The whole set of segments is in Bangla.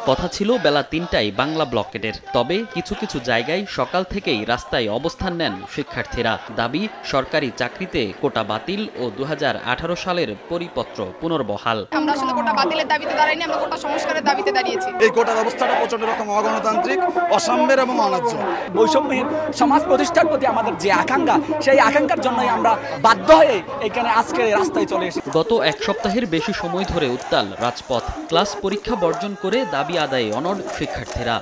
কথা ছিল বেলা ৩টায় বাংলা ব্লকেটের, তবে কিছু কিছু জায়গায় সকাল থেকেই রাস্তায় অবস্থান নেন শিক্ষার্থীরা। দাবি সরকারি চাকরিতে কোটা বাতিল ও ২০১৮ সালের পরিপত্র পুনর্বহাল। আমরা আসলে কোটা বাতিলের দাবিতে দাঁড়াইনি, আমরা কোটা সংস্কারের দাবিতে দাঁড়িয়েছি। এই কোটা ব্যবস্থাটা প্রচন্ড রকম অগণতান্ত্রিক, অসাম্যের এবং অন্যায্য। বৈষম্যহীন সমাজ প্রতিষ্ঠার প্রতি আমাদের যে আকাঙ্ক্ষা, সেই আকাঙ্ক্ষার জন্যই আমরা বাধ্য হয়ে এখানে আজকে রাস্তায় চলে এসেছি। গত এক সপ্তাহের বেশি সময় ধরে উত্তাল রাজপথ। ক্লাস পরীক্ষা বর্জন করে দাবি আদায়ে অনড় শিক্ষার্থীরা।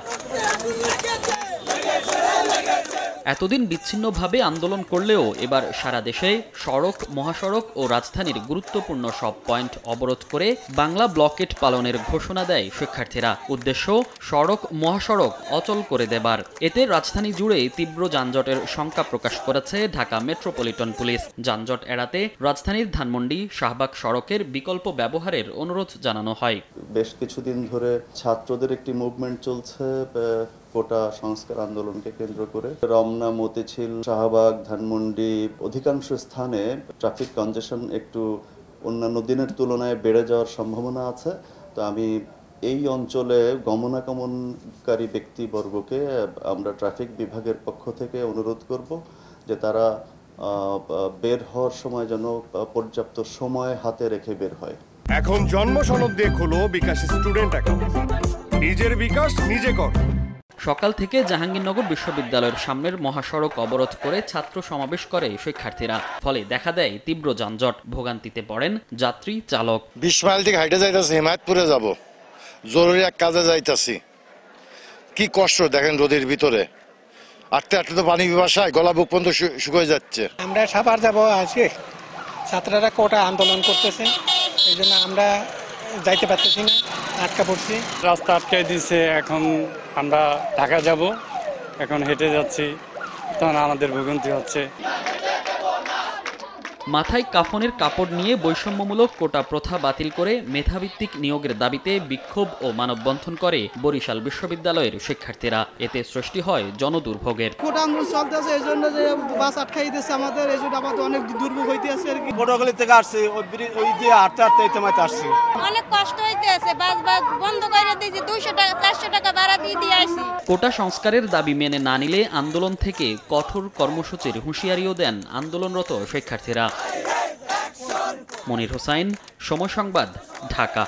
এতদিন বিচ্ছিন্নভাবে আন্দোলন করলেও এবার সারা দেশে সড়ক, মহাসড়ক ও রাজধানীর গুরুত্বপূর্ণ সব পয়েন্ট অবরোধ করে বাংলা ব্লকেট পালনের ঘোষণা দেয় শিক্ষার্থীরা। উদ্দেশ্য সড়ক, মহাসড়ক অচল করে দেবার। এতে রাজধানী জুড়ে তীব্র যানজটের শঙ্কা প্রকাশ করেছে ঢাকা মেট্রোপলিটন পুলিশ। যানজট এড়াতে রাজধানীর ধানমন্ডি শাহবাগ সড়কের বিকল্প ব্যবহারের অনুরোধ জানানো হয়। বেশ কিছুদিন ধরে ছাত্রদের একটি মুভমেন্ট চলছে কোটা সংস্কার আন্দোলনকে কেন্দ্র করে। রমনা, মতিঝিল, শাহবাগ, ধানমন্ডি অধিকাংশ স্থানে ট্রাফিক কনজেশন একটু অন্যান্য দিনের তুলনায় বেড়ে যাওয়ার সম্ভাবনা আছে। তো আমি এই অঞ্চলে গমনাগমনকারী ব্যক্তিবর্গকে আমরা ট্রাফিক বিভাগের পক্ষ থেকে অনুরোধ করব যে তারা বের হওয়ার সময় যেন পর্যাপ্ত সময় হাতে রেখে বের হয়। এখন জন্ম সনদ দিয়ে খোলো বিকাশ স্টুডেন্ট অ্যাকাউন্ট। নিজের বিকাশ নিজে কর। সকাল থেকে জাহাঙ্গীরনগর বিশ্ববিদ্যালয়ের সামনের মহাসড়ক অবরোধ করে ছাত্র সমাবেশ করে শিক্ষার্থীরা। ফলে দেখা দেয় তীব্র যানজট। ভোগান্তিতে পড়েন যাত্রী, চালক। ২০ মাইল থেকে হাইটে যাইতেছি, হিমায়তপুরে যাব, জরুরি এক কাজে যাইতেছি। কি কষ্ট দেখেন রোদের ভিতরে, আটতে আটতে তো পানি পিপাসায় গলা বুক পর্যন্ত শুকিয়ে যাচ্ছে। আমরা সাভার যাব আজকে, ছাত্ররা কোটা আন্দোলন করতেছে, এই জন্য আমরা যাইতে পারতেছি না, আটকা পড়ছি। রাস্তা আটকাই দিয়েছে, এখন আমরা ঢাকা যাব, এখন হেঁটে যাচ্ছি, তখন আমাদের ভোগান্তি হচ্ছে। মাথায় কাফনের কাপড় নিয়ে বৈষম্যমূলক কোটা প্রথা বাতিল করে মেধাভিত্তিক নিয়োগের দাবিতে বিক্ষোভ ও মানববন্ধন করে বরিশাল বিশ্ববিদ্যালয়ের শিক্ষার্থীরা। এতে সৃষ্টি হয় জনদুর্ভোগের। কোটা আন্দোলন চলতেছে, এই জন্য যে বাস আটকাই দিচ্ছে আমাদের, এই জন্য আমাদের অনেক দুর্ভোগ হইতেছে আর কি। পটুয়াখালী থেকে আসছে, ওই দিয়ে হাঁটতে হাঁটতে এই তেমাইতে আসছি। অনেক কষ্ট হইতেছে, বাস বন্ধ করে দিয়েছি, 200 টাকা 400 টাকা ভাড়া দিয়ে আসি। কোটা সংস্কারের দাবি মেনে না নিলে আন্দোলন থেকে কঠোর কর্মসূচির হুঁশিয়ারিও দেন আন্দোলনরত শিক্ষার্থীরা। মনির হোসাইন, সময় সংবাদ, ঢাকা।